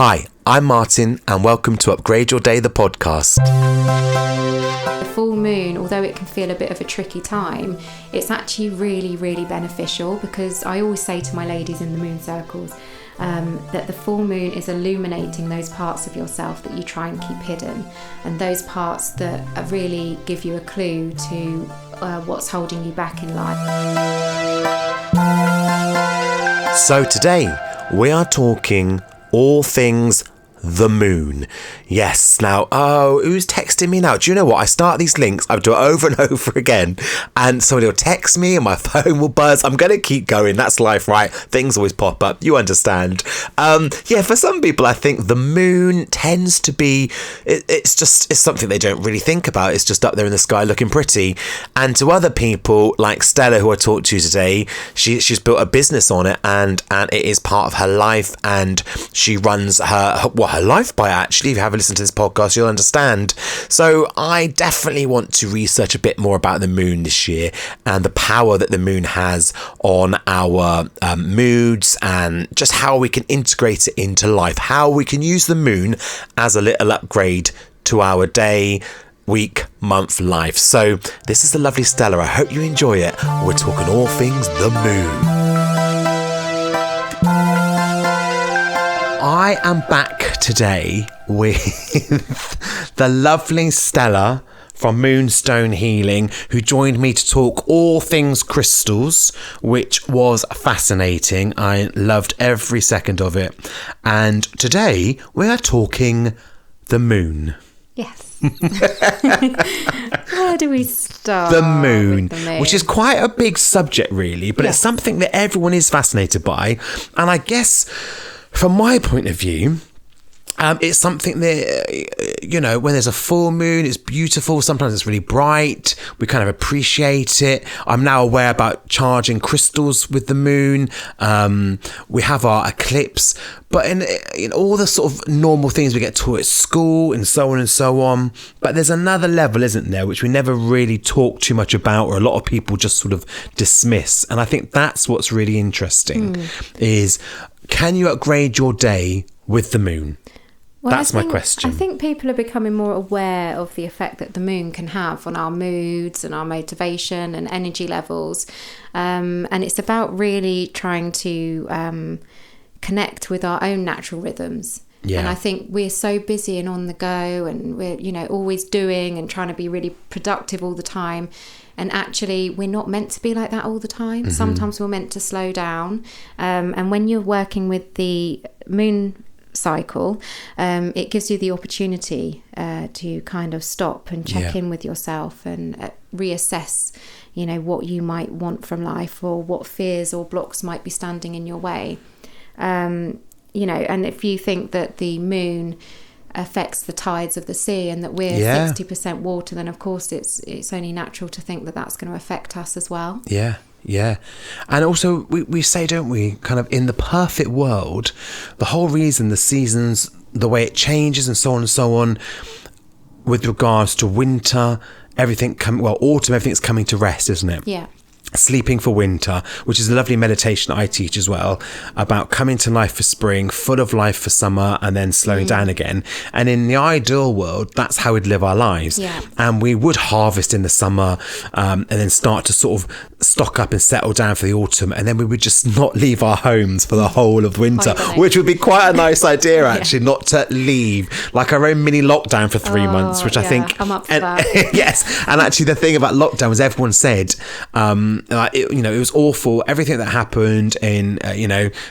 Hi, I'm Martin and welcome to Upgrade Your Day, the podcast. The full moon, although it can feel a bit of a tricky time, it's actually really, really beneficial because I always say to my ladies in the moon circles that the full moon is illuminating those parts of yourself that you try and keep hidden, and those parts that really give you a clue to what's holding you back in life. So today we are talking all things the moon. Yes, now, who's texting me now? Do you know what? I start these links, I do it over and over again, and somebody will text me and my phone will buzz. I'm going to keep going. That's life, right? Things always pop up. You understand. For some people, I think the moon tends to be, it's something they don't really think about. It's just up there in the sky looking pretty. And to other people, like Stella, who I talked to today, she's built a business on it, and it is part of her life, and she runs her life by it, actually. If you haven't listened to this podcast, you'll understand. So I definitely want to research a bit more about the moon this year and the power that the moon has on our moods, and just how we can integrate it into life, how we can use the moon as a little upgrade to our day, week, month life. So this is the lovely Stella. I hope you enjoy it. We're talking all things the moon. I am back today with the lovely Stella from Moonstone Healing, who joined me to talk all things crystals, which was fascinating. I loved every second of it. And today we are talking the moon. Yes. Where do we start? The moon, which is quite a big subject, really, but It's something that everyone is fascinated by. And I guess, from my point of view, it's something that, when there's a full moon, it's beautiful. Sometimes it's really bright. We kind of appreciate it. I'm now aware about charging crystals with the moon. We have our eclipse. But in all the sort of normal things we get taught at school and so on and so on. But there's another level, isn't there, which we never really talk too much about, or a lot of people just sort of dismiss. And I think that's what's really interesting, is can you upgrade your day with the moon? Well, that's my question. I think people are becoming more aware of the effect that the moon can have on our moods and our motivation and energy levels. And it's about really trying to connect with our own natural rhythms. Yeah. And I think we're so busy and on the go, and we're, always doing and trying to be really productive all the time. And actually, we're not meant to be like that all the time. Mm-hmm. Sometimes we're meant to slow down. And when you're working with the moon cycle, it gives you the opportunity to kind of stop and check in with yourself and reassess, what you might want from life, or what fears or blocks might be standing in your way. And if you think that the moon affects the tides of the sea and that we're 60% water, then of course it's only natural to think that that's going to affect us as well. Yeah. And also we say, don't we, kind of in the perfect world, the whole reason the seasons, the way it changes and so on, with regards to winter, autumn, everything's coming to rest, isn't it? Yeah. Sleeping for winter, which is a lovely meditation I teach as well, about coming to life for spring, full of life for summer, and then slowing down again. And in the ideal world, that's how we'd live our lives. Yeah. And we would harvest in the summer, and then start to sort of stock up and settle down for the autumn, and then we would just not leave our homes for the whole of winter, which would be quite a nice idea, actually, not to leave, like our own mini lockdown for 3 months, which I think I'm up for that. Yes. And actually the thing about lockdown was everyone said it was awful, everything that happened in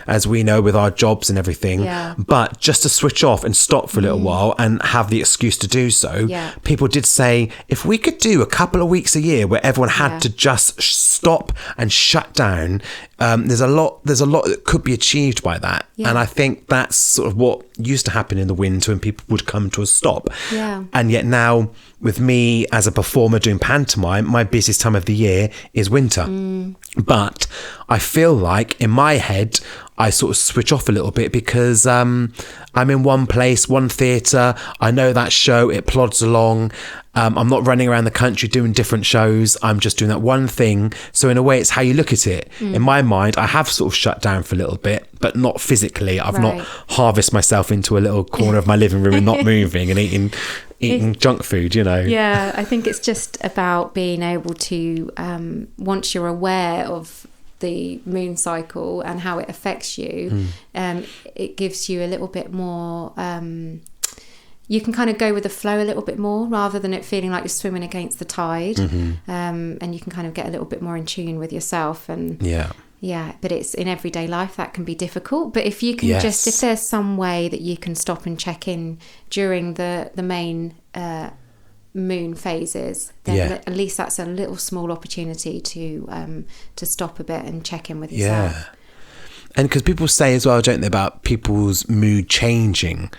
as we know, with our jobs and everything, but just to switch off and stop for a little while and have the excuse to do so, people did say, if we could do a couple of weeks a year where everyone had to just stop and shut down, there's a lot that could be achieved by that. And I think that's sort of what used to happen in the winter when people would come to a stop. And yet now, with me as a performer doing pantomime, my busiest time of the year is winter. But I feel like in my head I sort of switch off a little bit because I'm I'm in one place, one theatre. I know that show. It plods along. I'm not running around the country doing different shows. I'm just doing that one thing. So in a way, it's how you look at it. In my mind, I have sort of shut down for a little bit, but not physically. I've not harvested myself into a little corner of my living room and not moving and eating junk food, you know. Yeah, I think it's just about being able to, once you're aware of the moon cycle and how it affects you, it gives you a little bit more, you can kind of go with the flow a little bit more rather than it feeling like you're swimming against the tide. And you can kind of get a little bit more in tune with yourself. And but it's in everyday life that can be difficult. But if you can if there's some way that you can stop and check in during the main moon phases, then at least that's a little small opportunity to stop a bit and check in with yourself. And because people say as well, don't they, about people's mood changing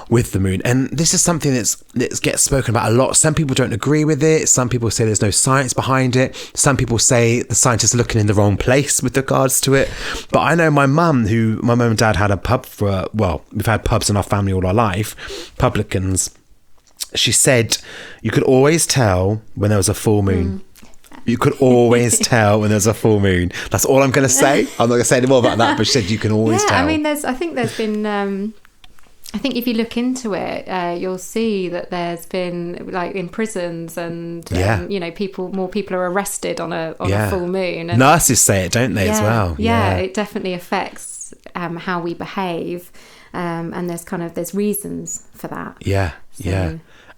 with the moon, and this is something that gets spoken about a lot. Some people don't agree with it. Some people say there's no science behind it. Some people say the scientists are looking in the wrong place with regards to it. But I know my mum and dad had a pub we've had pubs in our family all our life, publicans. She said you could always tell when there was a full moon. You could always tell when there's a full moon. That's all I'm going to say. I'm not going to say any more about that, but she said you can always tell. I mean, I think there's been... I think if you look into it, you'll see that there's been, like, in prisons and you know, more people are arrested on a full moon. And nurses say it, don't they, as well? Yeah, it definitely affects how we behave, and there's reasons for that.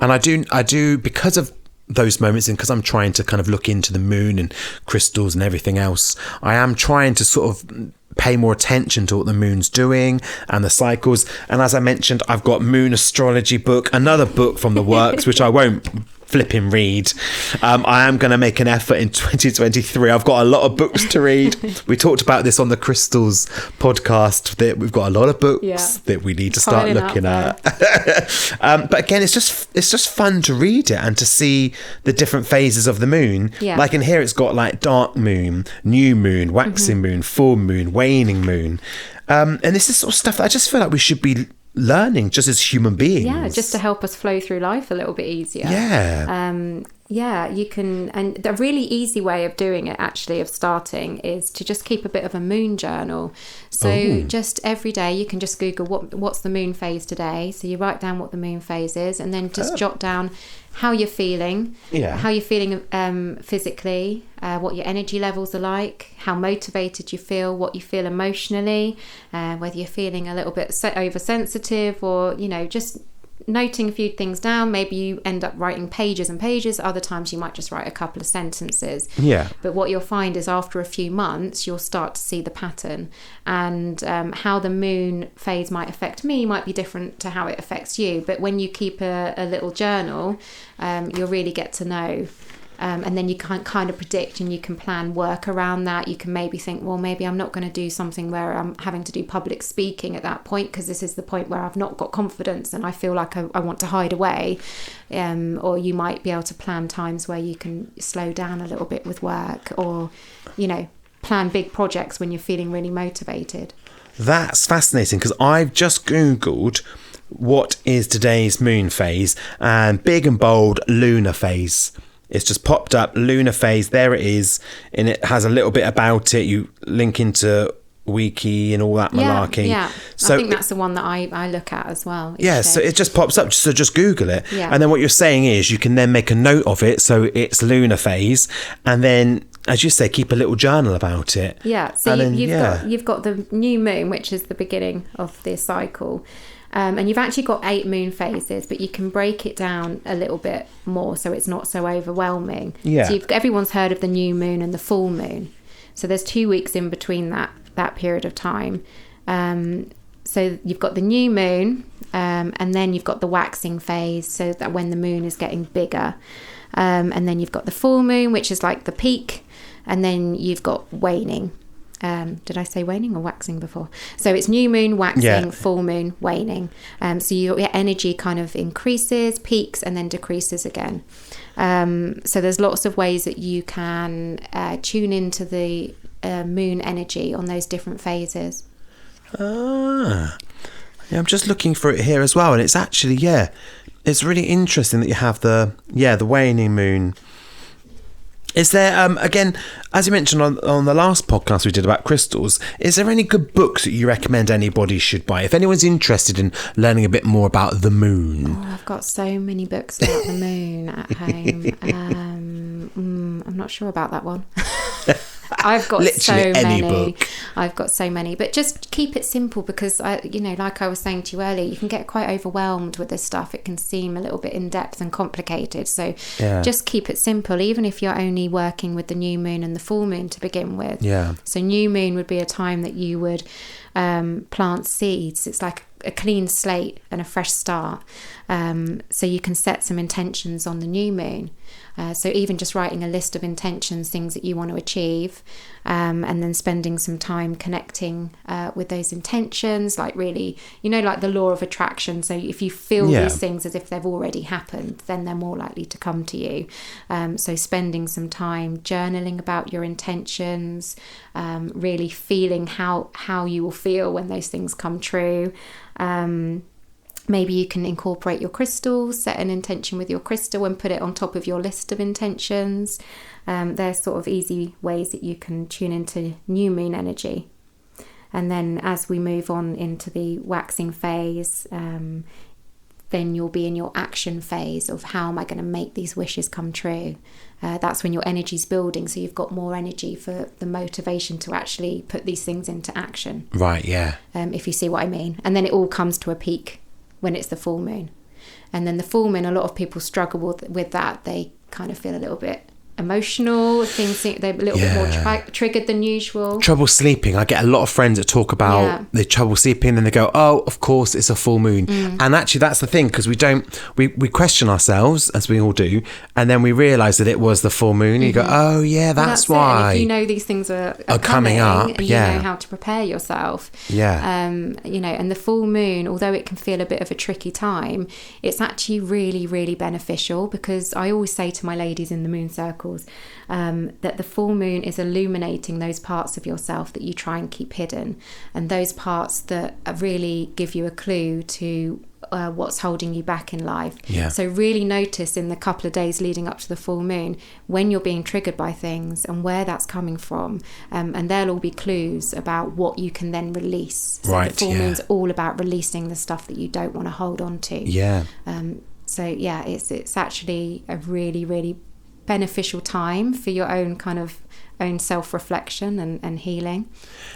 And I do because of those moments, and because I'm trying to kind of look into the moon and crystals and everything else, I am trying to sort of pay more attention to what the moon's doing and the cycles. And as I mentioned, I've got Moon Astrology book, another book from the works, which I won't flipping read. I am going to make an effort in 2023. I've got a lot of books to read. We talked about this on the Crystals podcast, that we've got a lot of books that we need to start looking at. But again, it's just fun to read it and to see the different phases of the moon. Like in here, it's got like dark moon, new moon, waxing moon, full moon, waning moon. And this is sort of stuff that I just feel like we should be learning just as human beings, just to help us flow through life a little bit easier. You can, and the really easy way of doing it, actually, of starting, is to just keep a bit of a moon journal. So just every day you can just Google what's the moon phase today, so you write down what the moon phase is, and then just jot down how you're feeling, physically, what your energy levels are like, how motivated you feel, what you feel emotionally, whether you're feeling a little bit oversensitive, or, you know, just noting a few things down. Maybe you end up writing pages and pages. Other times you might just write a couple of sentences. But what you'll find is after a few months, you'll start to see the pattern, and how the moon phase might affect me might be different to how it affects you. But when you keep a little journal, you'll really get to know. And then you can kind of predict, and you can plan work around that. You can maybe think, well, maybe I'm not going to do something where I'm having to do public speaking at that point, because this is the point where I've not got confidence and I feel like I want to hide away. Or you might be able to plan times where you can slow down a little bit with work, or, you know, plan big projects when you're feeling really motivated. That's fascinating, because I've just Googled what is today's moon phase, and big and bold, lunar phase. It's just popped up, lunar phase, there it is, and it has a little bit about it. You link into Wiki and all that malarkey. So I think that's the one that I look at as well. So it just pops up, so just Google it. And then what you're saying is you can then make a note of it, so it's lunar phase, and then, as you say, keep a little journal about it. So you've got the new moon, which is the beginning of this cycle. And you've actually got 8 moon phases, but you can break it down a little bit more so it's not so overwhelming. So everyone's heard of the new moon and the full moon. So there's 2 weeks in between that period of time. So you've got the new moon, and then you've got the waxing phase, so that when the moon is getting bigger. And then you've got the full moon, which is like the peak, and then you've got waning. Did I say waning or waxing before? So it's new moon, waxing, full moon, waning. So your energy kind of increases, peaks, and then decreases again. So there's lots of ways that you can tune into the moon energy on those different phases. Yeah, I'm just looking for it here as well, and it's actually, it's really interesting that you have the waning moon. Is there, again, as you mentioned on the last podcast we did about crystals, is there any good books that you recommend anybody should buy? If anyone's interested in learning a bit more about the moon. Oh, I've got so many books about the moon at home. I'm not sure about that one. I've got Literally so any many. book. I've got so many, but just keep it simple because like I was saying to you earlier, you can get quite overwhelmed with this stuff. It can seem a little bit in depth and complicated. So just keep it simple, even if you're only working with the new moon and the full moon to begin with. Yeah. So new moon would be a time that you would plant seeds. It's like a clean slate and a fresh start. So you can set some intentions on the new moon. So even just writing a list of intentions, things that you want to achieve, and then spending some time connecting with those intentions, like really, like the law of attraction. So if you feel these things as if they've already happened, then they're more likely to come to you. So spending some time journaling about your intentions, really feeling how you will feel when those things come true. Maybe you can incorporate your crystals, set an intention with your crystal and put it on top of your list of intentions. There's sort of easy ways that you can tune into new moon energy. And then as we move on into the waxing phase, then you'll be in your action phase of how am I going to make these wishes come true. That's when your energy's building, so you've got more energy for the motivation to actually put these things into action. Right, yeah. If you see what I mean. And then it all comes to a peak when it's the full moon. And then the full moon, a lot of people struggle with that. They kind of feel a little bit emotional, they're a little bit more triggered than usual. Trouble sleeping. I get a lot of friends that talk about the trouble sleeping and they go, oh, of course it's a full moon. And actually that's the thing, because we question ourselves, as we all do, and then we realise that it was the full moon. And you go, oh yeah, that's why. And if you know these things are coming up, and you know how to prepare yourself. And the full moon, although it can feel a bit of a tricky time, it's actually really, really beneficial, because I always say to my ladies in the moon circle, that the full moon is illuminating those parts of yourself that you try and keep hidden, and those parts that really give you a clue to what's holding you back in life. So really notice in the couple of days leading up to the full moon when you're being triggered by things and where that's coming from, and there'll all be clues about what you can then release. So the full moon's all about releasing the stuff that you don't want to hold on to. It's actually a really, really beneficial time for your own kind of own self-reflection and healing.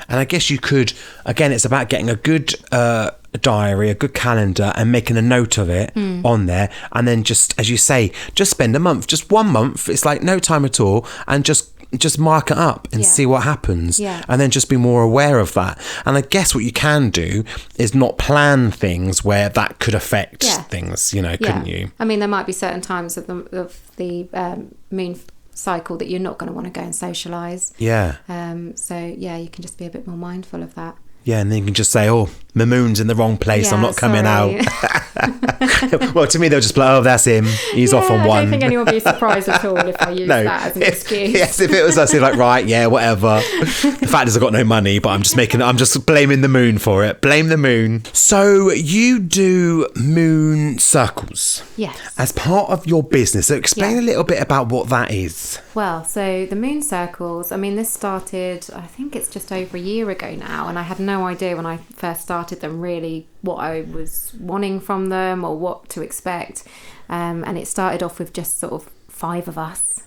And I guess you could, again, it's about getting a good diary, a good calendar, and making a note of it on there, and then just, as you say, just spend a month, just 1 month, it's like no time at all, and just mark it up and see what happens, and then just be more aware of that. And I guess what you can do is not plan things where that could affect things, couldn't you? I mean, there might be certain times of the moon cycle that you're not going to want to go and socialise. You can just be a bit more mindful of that. And then you can just say, oh, my moon's in the wrong place, I'm not coming out. Well, to me, they'll just be like, oh, that's him. He's off on one. I don't think anyone would be surprised at all if I use that as an excuse. Yes, if it was us, it's like, right, whatever. The fact is I've got no money, but I'm just blaming the moon for it. Blame the moon. So you do moon circles. Yes. As part of your business. So explain a little bit about what that is. Well, so the moon circles, I mean, this started, I think it's just over a year ago now, and I had no idea when I first started them really what I was wanting from them or what to expect. And it started off with just sort of 5 of us.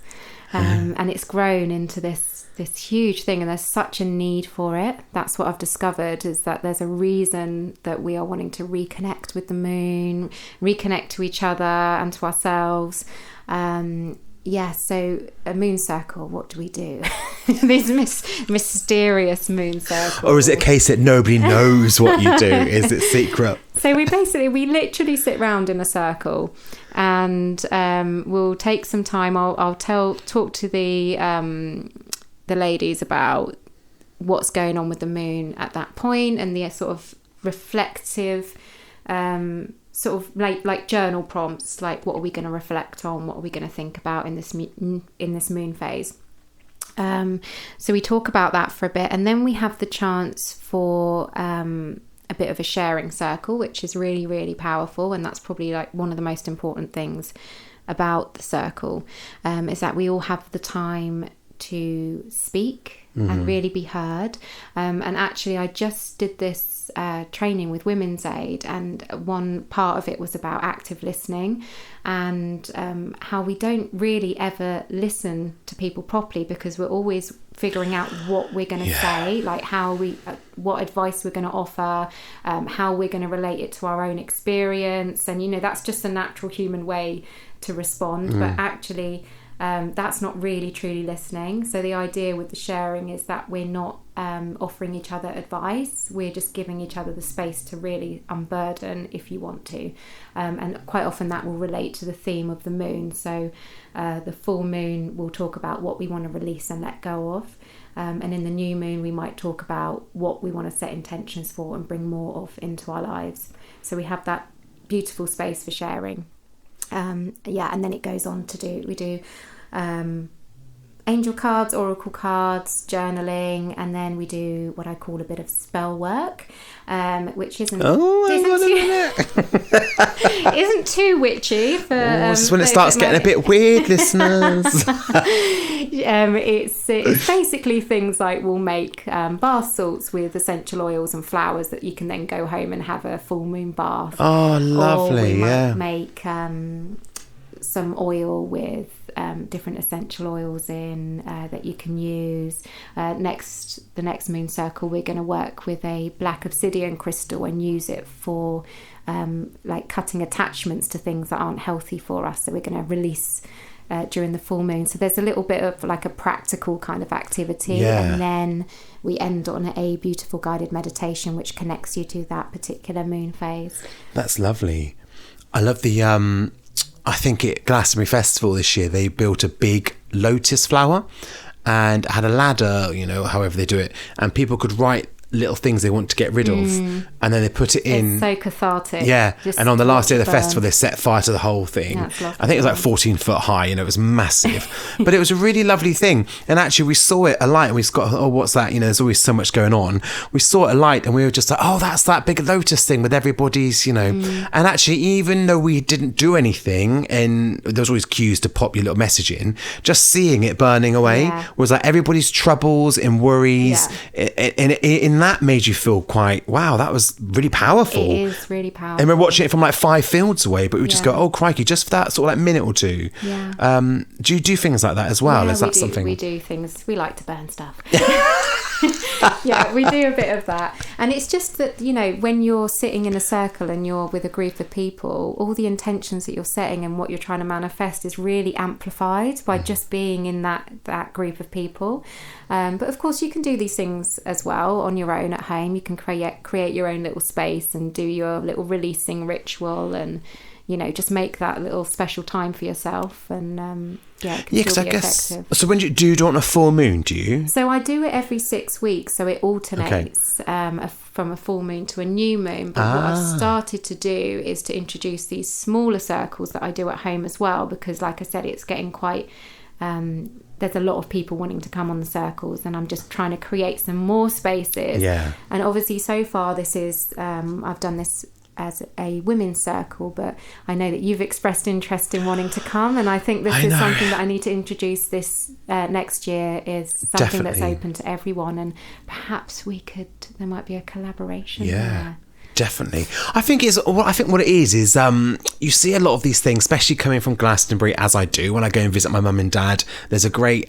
And it's grown into this huge thing, and there's such a need for it. That's what I've discovered, is that there's a reason that we are wanting to reconnect with the moon, reconnect to each other and to ourselves. So a moon circle, what do we do? These mysterious moon circles. Or is it a case that nobody knows what you do? Is it secret? So we literally sit round in a circle, and we'll take some time. I'll talk to the ladies about what's going on with the moon at that point, and the sort of reflective sort of like journal prompts, like what are we going to reflect on, what are we going to think about in this moon phase. So we talk about that for a bit, and then we have the chance for a bit of a sharing circle, which is really, really powerful. And that's probably like one of the most important things about the circle, is that we all have the time to speak and really be heard. And actually, I just did this training with Women's Aid, and one part of it was about active listening, and how we don't really ever listen to people properly because we're always figuring out what we're going to say, like how we what advice we're going to offer, how we're going to relate it to our own experience. And that's just a natural human way to respond, but actually that's not really truly listening. So the idea with the sharing is that we're not offering each other advice, we're just giving each other the space to really unburden if you want to. And quite often that will relate to the theme of the moon. So the full moon will talk about what we want to release and let go of. And in the new moon we might talk about what we want to set intentions for and bring more of into our lives. So we have that beautiful space for sharing. And then it goes on to we do angel cards, oracle cards, journaling, and then we do what I call a bit of spell work, which isn't too witchy. For this is when it starts getting a bit weird, listeners. It's basically things like we'll make bath salts with essential oils and flowers that you can then go home and have a full moon bath. Oh, lovely! Or we might make some oil with different essential oils in that you can use. The next moon circle, we're going to work with a black obsidian crystal and use it for like cutting attachments to things that aren't healthy for us. So we're going to release during the full moon. So there's a little bit of like a practical kind of activity, and then we end on a beautiful guided meditation which connects you to that particular moon phase. That's lovely. I love the I think at Glastonbury Festival this year they built a big lotus flower and had a ladder, however they do it, and people could write little things they want to get rid of, and then they put it in. It's so cathartic. Yeah, and on the last day of the festival they set fire to the whole thing. I think it was like 14 foot high, it was massive. But it was a really lovely thing, and actually we saw it alight and we got, what's that, there's always so much going on. We saw it alight and we were just like, that's that big lotus thing with everybody's, and actually even though we didn't do anything and there was always cues to pop your little message in, just seeing it burning away was like everybody's troubles and worries, in that made you feel quite, wow, that was really powerful. It is really powerful. And we're watching it from like 5 fields away, but we just go, oh crikey, just for that sort of like minute or two. Do you do things like that as well? Is that something? We do things, we like to burn stuff. We do a bit of that. And it's just that, when you're sitting in a circle and you're with a group of people, all the intentions that you're setting and what you're trying to manifest is really amplified by just being in that group of people. But of course you can do these things as well on your own at home. You can create your own little space and do your little releasing ritual and just make that little special time for yourself, and it can because still be I guess effective. so. When do you do it on a full moon? Do you? So I do it every 6 weeks, so it alternates from a full moon to a new moon. But what I've started to do is to introduce these smaller circles that I do at home as well, because like I said, it's getting quite there's a lot of people wanting to come on the circles, and I'm just trying to create some more spaces. And obviously so far this is I've done this as a women's circle, but I know that you've expressed interest in wanting to come, and I think this is something that I need to introduce this next year, is something that's open to everyone, and perhaps there might be a collaboration there. Definitely. I think what it is you see a lot of these things, especially coming from Glastonbury, as I do when I go and visit my mum and dad. There's a great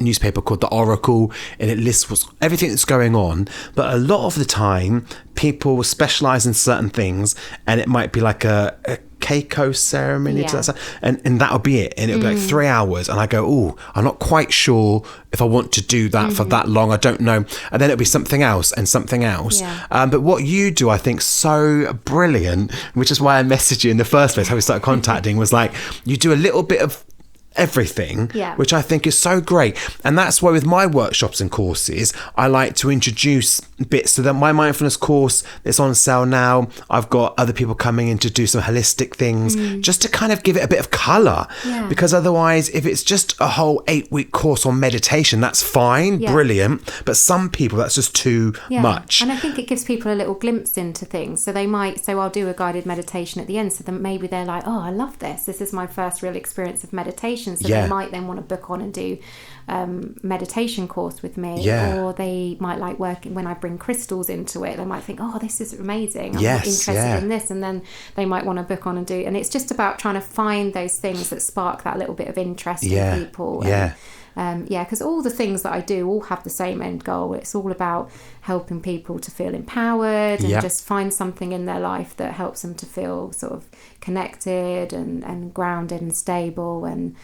newspaper called The Oracle, and it lists everything that's going on. But a lot of the time, people specialise in certain things, and it might be like a Keiko ceremony to that stuff, and that'll be it, and it'll be like 3 hours, and I go, I'm not quite sure if I want to do that for that long, I don't know, and then it'll be something else and something else. But what you do, I think, so brilliant, which is why I messaged you in the first place, how we started contacting, was like you do a little bit of everything, Yeah. which I think is so great. And that's why with my workshops and courses, I like to introduce bits. So that my mindfulness course that's on sale now, I've got other people coming in to do some holistic things, just to kind of give it a bit of colour. Yeah. Because otherwise, if it's just a whole 8-week course on meditation, that's fine, brilliant. But some people, that's just too much. And I think it gives people a little glimpse into things. So they might, so I'll do a guided meditation at the end. So then maybe they're like, oh, I love this. This is my first real experience of meditation. So they might then want to book on and do meditation course with me, or they might like working when I bring crystals into it. They might think, oh, this is amazing, I'm interested in this, and then they might want to book on and do. And it's just about trying to find those things that spark that little bit of interest in people. Because all the things that I do all have the same end goal. It's all about helping people to feel empowered and just find something in their life that helps them to feel sort of connected and grounded and stable, and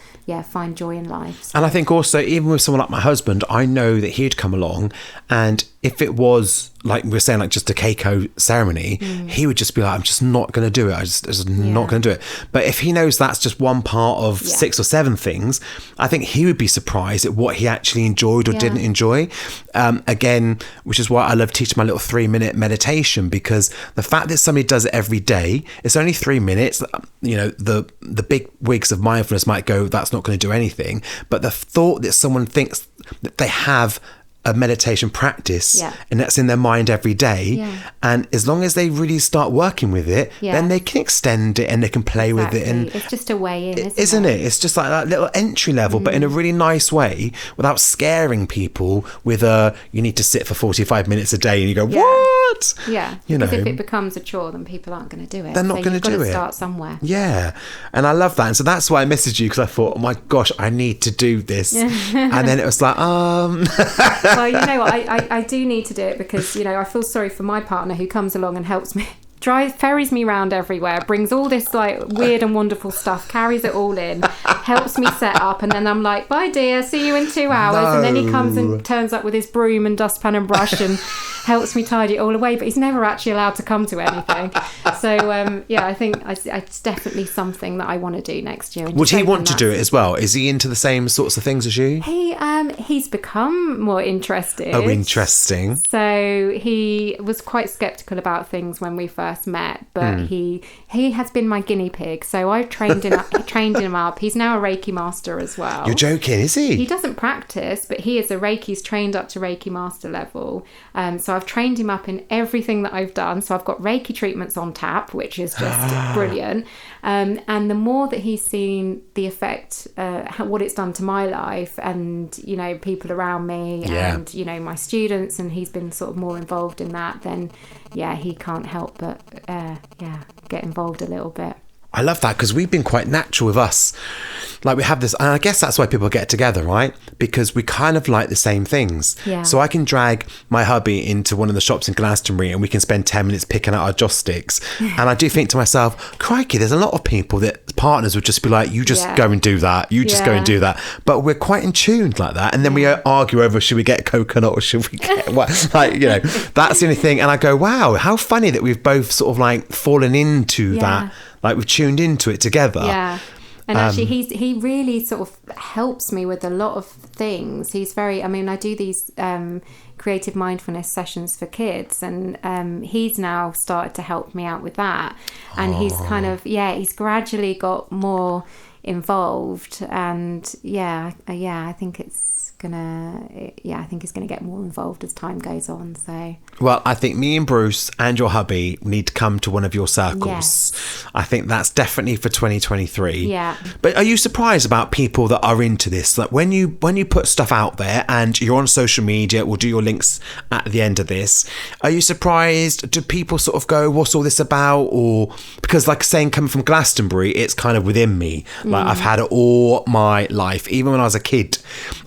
find joy in life. So. And I think also, even with someone like my husband, I know that he'd come along, and if it was like we were saying, like just a keiko ceremony, he would just be like, I'm just not going to do it. I just not going to do it. But if he knows that's just one part of 6 or 7 things, I think he would be surprised at what he actually enjoyed or didn't enjoy. Again, which is why I love teaching my little 3-minute meditation, because the fact that somebody does it every day, it's only 3 minutes. You know, the big wigs of mindfulness might go, that's not going to do anything. But the thought that someone thinks that they have a meditation practice and that's in their mind every day, and as long as they really start working with it, then they can extend it and they can play with it, and it's just a way in, isn't it? It's just like that little entry level, but in a really nice way, without scaring people with you need to sit for 45 minutes a day, and you go, what? You know, because if it becomes a chore, then people aren't going to do it. They're not going to do it. Start somewhere. And I love that, and so that's why I messaged you, because I thought, oh my gosh, I need to do this. And then it was like well, you know what, I do need to do it, because, you know, I feel sorry for my partner who comes along and helps me, ferries me around everywhere, brings all this like weird and wonderful stuff, carries it all in, helps me set up, and then I'm like, bye dear, see you in 2 hours. And then he comes and turns up with his broom and dustpan and brush and helps me tidy it all away, but he's never actually allowed to come to anything. So I think it's definitely something that I want to do next year. Would he want to do it as well? Is he into the same sorts of things as you? He's become more interested. Oh, interesting. So he was quite skeptical about things when we first met, but he has been my guinea pig. So I trained him up. He's now a Reiki master as well. You're joking, is he? He doesn't practice, but he is a Reiki. He's trained up to Reiki master level. So I've trained him up in everything that I've done. So I've got Reiki treatments on tap, which is just brilliant. And the more that he's seen the effect, what it's done to my life, and, you know, people around me, and, you know, my students, and he's been sort of more involved in that, then he can't help but get involved a little bit. I love that, because we've been quite natural with us. Like, we have this, and I guess that's why people get together, right? Because we kind of like the same things. Yeah. So I can drag my hubby into one of the shops in Glastonbury, and we can spend 10 minutes picking out our joss sticks. And I do think to myself, crikey, there's a lot of people that partners would just be like, you just go and do that. You just go and do that. But we're quite in tune like that. And then we argue over, should we get coconut or should we get what? Like, you know, that's the only thing. And I go, wow, how funny that we've both sort of like fallen into that. Like, we've tuned into it together. And actually, he really sort of helps me with a lot of things. He's very, I mean, I do these creative mindfulness sessions for kids, and he's now started to help me out with that. And he's kind of, he's gradually got more involved, and I think it's gonna get more involved as time goes on. So, well, I think me and Bruce and your hubby need to come to one of your circles. Yes. I think that's definitely for 2023. Yeah. But are you surprised about people that are into this? Like, when you put stuff out there and you're on social media, we'll do your links at the end of this. Are you surprised? Do people sort of go, what's all this about? Or because, like saying, coming from Glastonbury, it's kind of within me. Like, I've had it all my life. Even when I was a kid,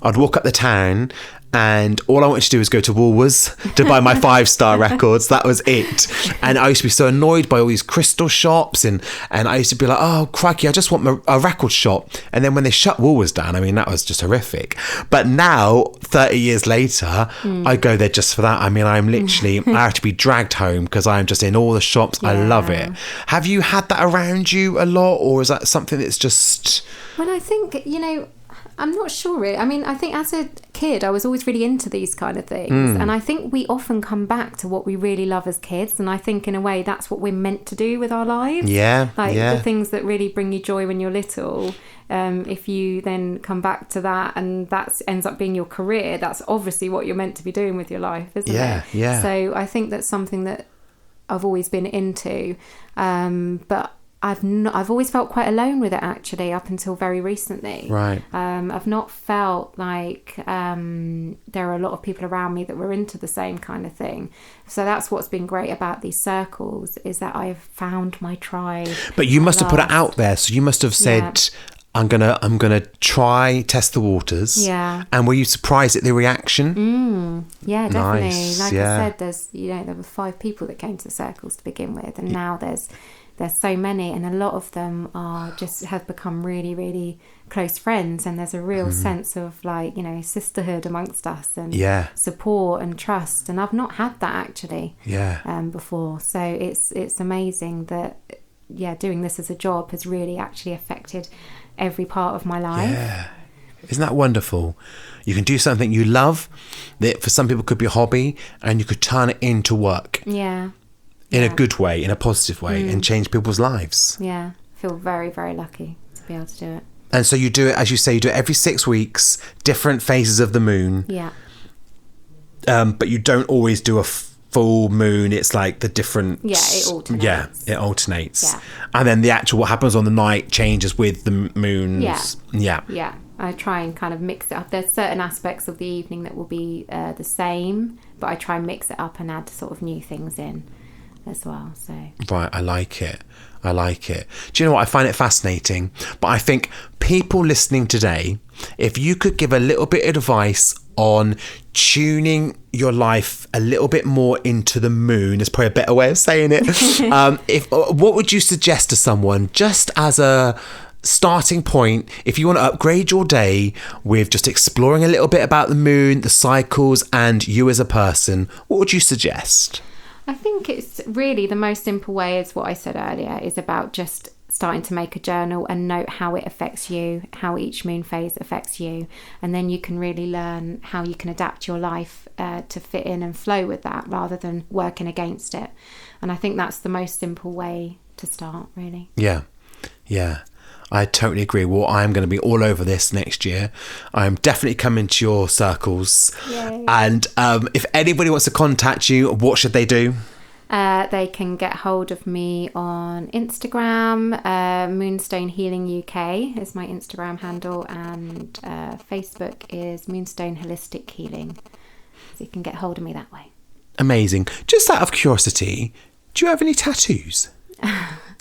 I'd walk up the town and all I wanted to do was go to Woolworths to buy my 5-star records. That was it. And I used to be so annoyed by all these crystal shops, and I used to be like, oh crikey, I just want a record shop. And then when they shut Woolworths down, I mean, that was just horrific. But now 30 years later, I go there just for that. I mean, I'm literally I have to be dragged home because I'm just in all the shops. I love it. Have you had that around you a lot, or is that something that's just... Well, I think, I'm not sure really. I mean, I think as a kid I was always really into these kind of things, and I think we often come back to what we really love as kids, and I think in a way that's what we're meant to do with our lives. The things that really bring you joy when you're little, if you then come back to that and that ends up being your career, that's obviously what you're meant to be doing with your life, isn't it? So I think that's something that I've always been into, but I've always felt quite alone with it, actually, up until very recently. Right. I've not felt like there are a lot of people around me that were into the same kind of thing. So that's what's been great about these circles, is that I've found my tribe. But you must have put it out there, so you must have said, I'm gonna test the waters. Yeah. And were you surprised at the reaction? Yeah, definitely. Nice. Like I said, there were 5 people that came to the circles to begin with, and now there's so many, and a lot of them have become really, really close friends, and there's a real sense of sisterhood amongst us, and support and trust, and I've not had that actually before. So it's amazing that doing this as a job has really actually affected every part of my life. Isn't that wonderful? You can do something you love that for some people could be a hobby, and you could turn it into work. In a good way, in a positive way, and change people's lives. I feel very, very lucky to be able to do it. And so you do it, as you say, you do it every 6 weeks, different phases of the moon. But you don't always do a full moon. It's like the different... it alternates. It alternates. And then the actual, what happens on the night changes with the moons. I try and kind of mix it up. There's certain aspects of the evening that will be the same, but I try and mix it up and add sort of new things in as well. So right, I like it. Do you know what? I find it fascinating, but I think people listening today, if you could give a little bit of advice on tuning your life a little bit more into the moon, is probably a better way of saying it. What would you suggest to someone, just as a starting point, if you want to upgrade your day with just exploring a little bit about the moon, the cycles, and you as a person? What would you suggest? I think it's really the most simple way, is what I said earlier, is about just starting to make a journal and note how it affects you, how each moon phase affects you, and then you can really learn how you can adapt your life to fit in and flow with that, rather than working against it. And I think that's the most simple way to start, really. Yeah. I totally agree. Well, I'm going to be all over this next year. I'm definitely coming to your circles. Yay. And if anybody wants to contact you, what should they do? They can get hold of me on Instagram. Moonstone Healing UK is my Instagram handle, and Facebook is Moonstone Holistic Healing. So you can get hold of me that way. Amazing. Just out of curiosity, do you have any tattoos?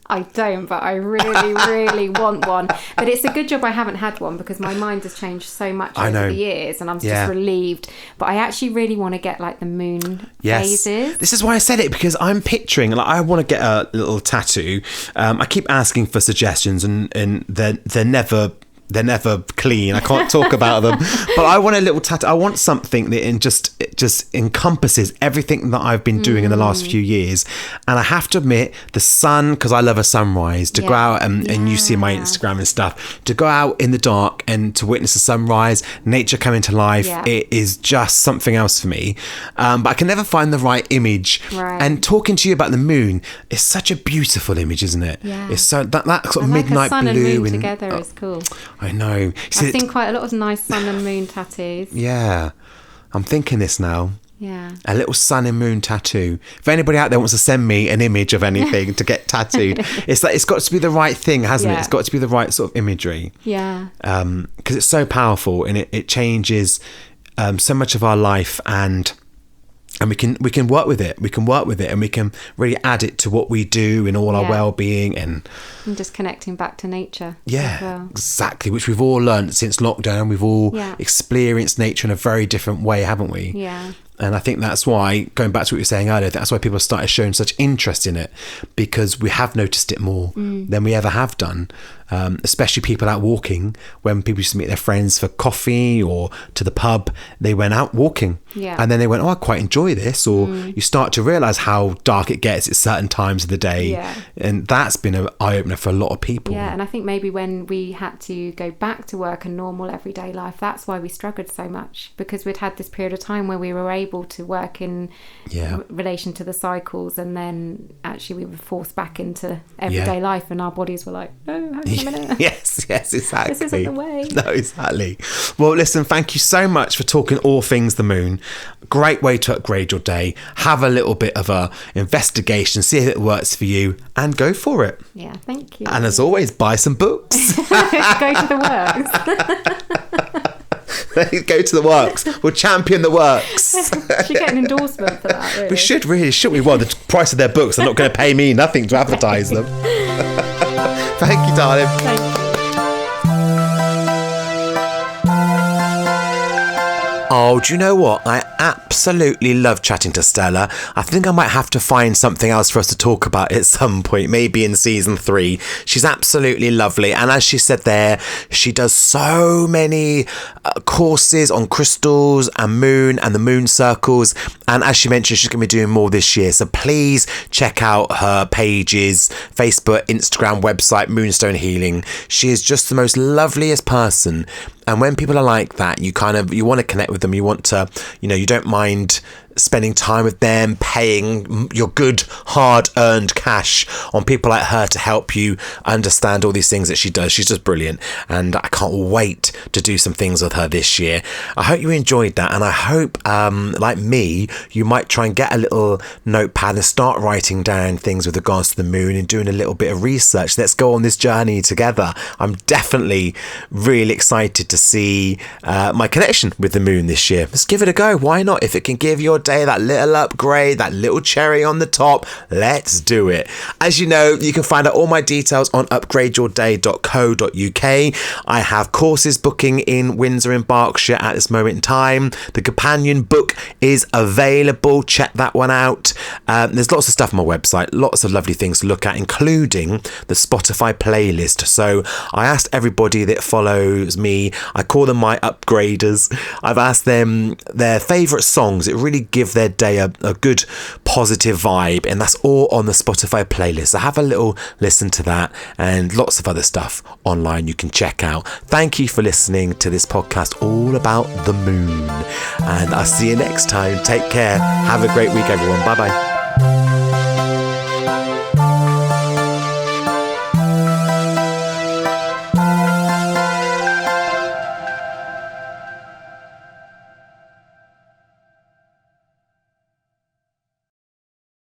I don't, but I really, really want one. But it's a good job I haven't had one, because my mind has changed so much over the years, and I'm just relieved. But I actually really want to get like the moon phases. This is why I said it, because I'm picturing, like, I want to get a little tattoo. I keep asking for suggestions, and they're never clean. I can't talk about them. But I want a little tattoo. I want something that just encompasses everything that I've been doing in the last few years. And I have to admit, the sun, because I love a sunrise, to go out and you see my Instagram and stuff, to go out in the dark and to witness a sunrise, nature coming to life, it is just something else for me. But I can never find the right image. Right. And talking to you about the moon, it's such a beautiful image, isn't it? Yeah. It's so that sort of midnight blue. And moon together is cool. I know. I've seen quite a lot of nice sun and moon tattoos. Yeah. I'm thinking this now. Yeah. A little sun and moon tattoo. If anybody out there wants to send me an image of anything to get tattooed, it's got to be the right thing, hasn't it? It's got to be the right sort of imagery. Yeah. Because it's so powerful, and it changes so much of our life, and And we can work with it. We can work with it, and we can really add it to what we do in all our well-being and just connecting back to nature. Yeah, as well. Exactly. Which we've all learned since lockdown. We've all experienced nature in a very different way, haven't we? Yeah. And I think that's why, going back to what you were saying earlier, that's why people started showing such interest in it, because we have noticed it more than we ever have done. Especially people out walking. When people used to meet their friends for coffee or to the pub, they went out walking. Yeah. And then they went, oh, I quite enjoy this. Or you start to realise how dark it gets at certain times of the day. Yeah. And that's been an eye-opener for a lot of people. Yeah, and I think maybe when we had to go back to work and normal everyday life, that's why we struggled so much, because we'd had this period of time where we were able to work in relation to the cycles, and then actually we were forced back into everyday life, and our bodies were like, no, hang on a minute. Yes, exactly. This isn't the way. No, exactly. Well, listen, thank you so much for talking all things the moon. Great way to upgrade your day. Have a little bit of a investigation, see if it works for you, and go for it. Yeah, thank you. And as always, buy some books. Go to the works. Go to the works. We'll champion the works. We should get an endorsement for that, really. We should really, shouldn't we? Well, the price of their books are not going to pay me nothing to advertise them. Thank you, darling. Thank you. Oh, do you know what? I absolutely love chatting to Stella. I think I might have to find something else for us to talk about at some point, maybe in season 3. She's absolutely lovely. And as she said there, she does so many courses on crystals and moon and the moon circles. And as she mentioned, she's going to be doing more this year. So please check out her pages, Facebook, Instagram, website, Moonstone Healing. She is just the most loveliest person. And when people are like that, you want to connect with them. You want to, you don't mind spending time with them, paying your good hard-earned cash on people like her to help you understand all these things that she does. She's just brilliant, and I can't wait to do some things with her this year. I hope you enjoyed that, and I hope, like me, you might try and get a little notepad and start writing down things with regards to the moon and doing a little bit of research. Let's go on this journey together. I'm definitely really excited to see my connection with the moon this year. Let's give it a go. Why not? If it can give your day that little upgrade, that little cherry on the top, let's do it. As you know, you can find out all my details on upgradeyourday.co.uk. I have courses booking in Windsor in Berkshire at this moment in time. The companion book is available. Check that one out. There's lots of stuff on my website, lots of lovely things to look at, including the Spotify playlist. So I asked everybody that follows me, I call them my upgraders, I've asked them their favourite songs. It really give their day a good positive vibe, and that's all on the Spotify playlist. So have a little listen to that, and lots of other stuff online you can check out. Thank you for listening to this podcast all about the moon, and I'll see you next time. Take care. Have a great week, everyone. Bye bye.